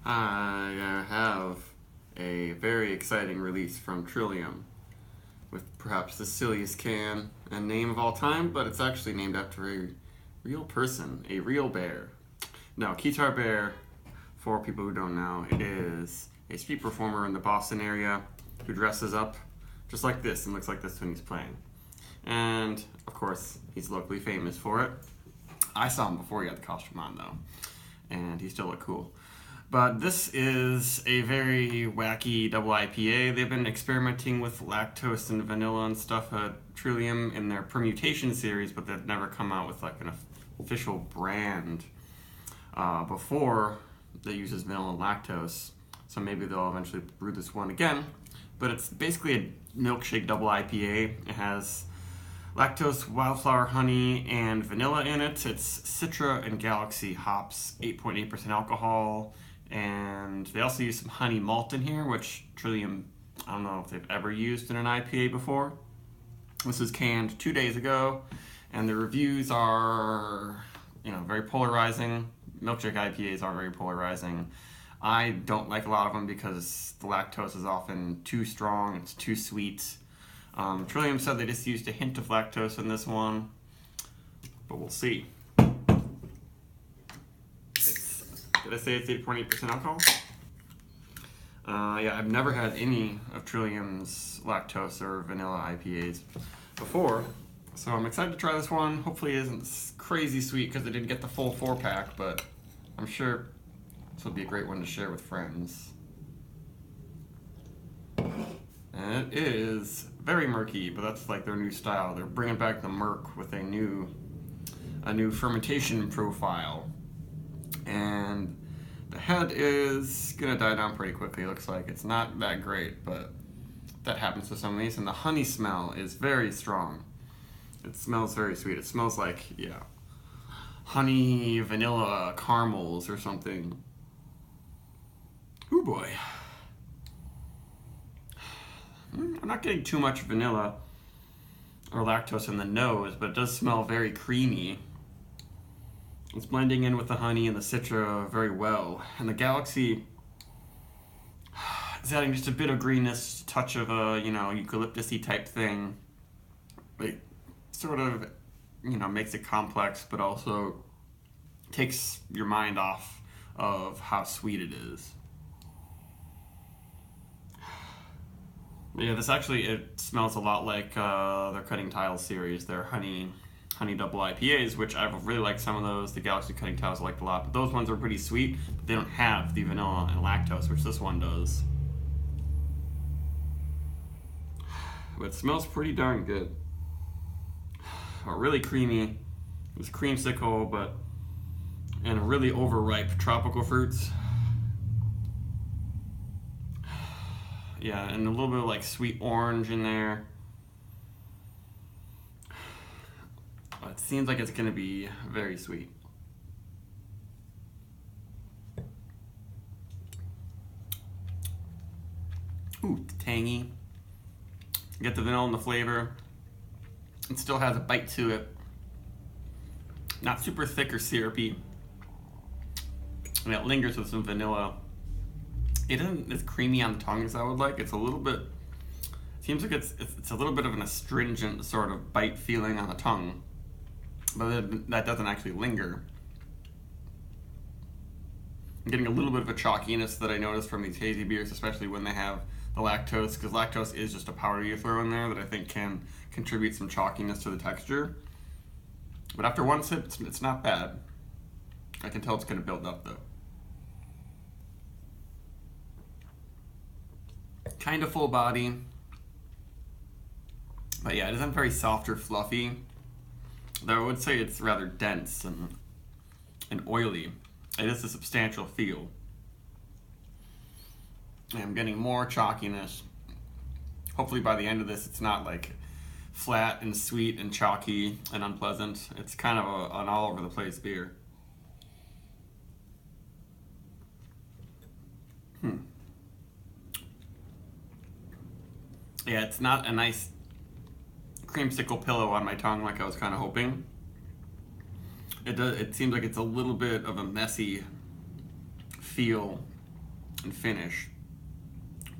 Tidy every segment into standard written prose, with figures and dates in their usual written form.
I have a very exciting release from Trillium with perhaps the silliest can and name of all time, but it's actually named after a real person, a real bear. No, Keytar Bear, for people who don't know, is a street performer in the Boston area who dresses up just like this and looks like this when he's playing. And, of course, he's locally famous for it. I saw him before he had the costume on, though, and he still looked cool. But this is a very wacky double IPA. They've been experimenting with lactose and vanilla and stuff at Trillium in their permutation series, but they've never come out with like an official brand before that uses vanilla and lactose. So maybe they'll eventually brew this one again. But it's basically a milkshake double IPA. It has lactose, wildflower honey, and vanilla in it. It's Citra and Galaxy hops, 8.8% alcohol. And they also use some honey malt in here, which Trillium, I don't know if they've ever used in an IPA before. This was canned 2 days ago, and the reviews are, very polarizing. Milkshake IPAs are very polarizing. I don't like a lot of them because the lactose is often too strong, it's too sweet. Trillium said they just used a hint of lactose in this one, but we'll see. Did I say it's 8.8% alcohol? Yeah, I've never had any of Trillium's lactose or vanilla IPAs before, so I'm excited to try this one. Hopefully it isn't crazy sweet because I didn't get the full 4-pack, but I'm sure this will be a great one to share with friends. And it is very murky, but that's like their new style. They're bringing back the murk with a new fermentation profile. And the head is gonna die down pretty quickly, it looks like. It's not that great, but that happens with some of these. And the honey smell is very strong. It smells very sweet. It smells like, honey, vanilla, caramels or something. Ooh boy. I'm not getting too much vanilla or lactose in the nose, but it does smell very creamy. It's blending in with the honey and the Citra very well. And the Galaxy is adding just a bit of greenness, touch of a, eucalyptus-y type thing. It sort of, makes it complex, but also takes your mind off of how sweet it is. Yeah, it smells a lot like their Cutting Tiles series, their honey double IPAs, which I've really liked some of those. The Galaxy Cutting Tiles I liked a lot, but those ones are pretty sweet, but they don't have the vanilla and lactose, which this one does. But it smells pretty darn good. Really creamy. It's creamsicle, and really overripe tropical fruits. Yeah, and a little bit of like sweet orange in there. It seems like it's going to be very sweet. Ooh, tangy. Get the vanilla and the flavor. It still has a bite to it. Not super thick or syrupy. And it lingers with some vanilla. It isn't as creamy on the tongue as I would like. It's a little bit, seems like it's a little bit of an astringent sort of bite feeling on the tongue. But that doesn't actually linger. I'm getting a little bit of a chalkiness that I notice from these hazy beers, especially when they have the lactose, because lactose is just a powder you throw in there that I think can contribute some chalkiness to the texture. But after one sip, it's not bad. I can tell it's going to build up though. Kind of full body. But yeah, it isn't very soft or fluffy. Though I would say it's rather dense and oily. It is a substantial feel. And I'm getting more chalkiness. Hopefully by the end of this, it's not like flat and sweet and chalky and unpleasant. It's kind of an all over the place beer. Yeah, it's not a nice creamsicle pillow on my tongue like I was kind of hoping. It seems like it's a little bit of a messy feel and finish.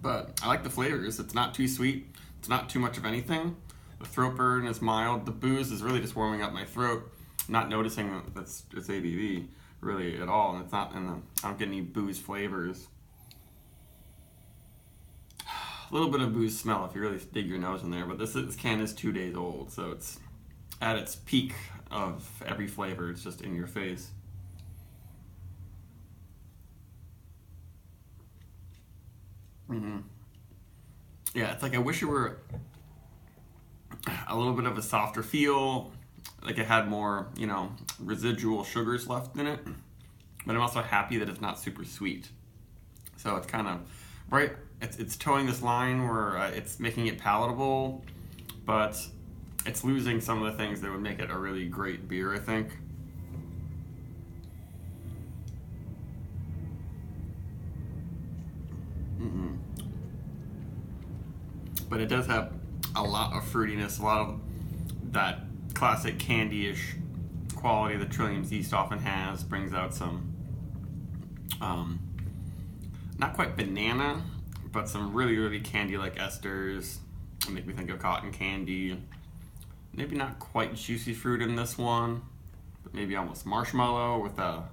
But I like the flavors. It's not too sweet. It's not too much of anything. The throat burn is mild. The booze is really just warming up my throat. I'm not noticing that it's ABV really at all, and it's not in the. I don't get any booze flavors. A little bit of booze smell if you really dig your nose in there, but this can is 2 days old, so it's at its peak of every flavor. It's just in your face. Yeah, it's like I wish it were a little bit of a softer feel, like it had more, residual sugars left in it. But I'm also happy that it's not super sweet. So it's kind of right. It's towing this line where it's making it palatable, but it's losing some of the things that would make it a really great beer, I think. But it does have a lot of fruitiness, a lot of that classic candy-ish quality that Trillium's yeast often has. Brings out some, not quite banana, but some really, really candy-like esters. Make me think of cotton candy. Maybe not quite juicy fruit in this one, but maybe almost marshmallow with the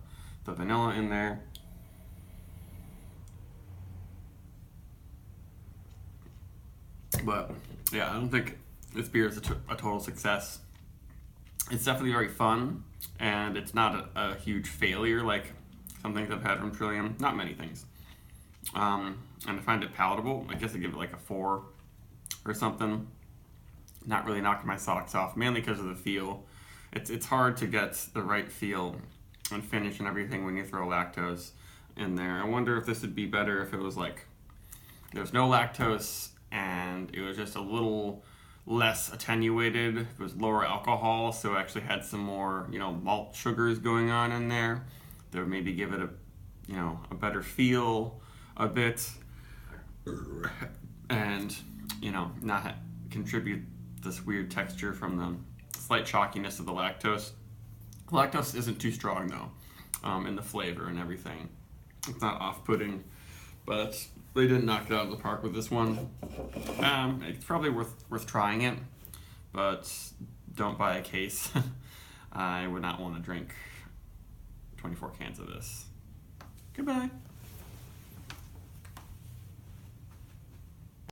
vanilla in there. But yeah, I don't think this beer is a total success. It's definitely very fun, and it's not a huge failure like some things I've had from Trillium. Not many things. And I find it palatable. I guess I give it like a 4 or something. Not really knocking my socks off, mainly because of the feel. It's hard to get the right feel and finish and everything when you throw lactose in there. I wonder if this would be better if it was like there's no lactose and it was just a little less attenuated. It was lower alcohol, so it actually had some more, malt sugars going on in there. That would maybe give it a better feel a bit, and not contribute this weird texture from the slight chalkiness of the lactose. Lactose isn't too strong though, in the flavor and everything. It's not off-putting, but they didn't knock it out of the park with this one. It's probably worth trying it, but don't buy a case. I would not want to drink 24 cans of this. Goodbye.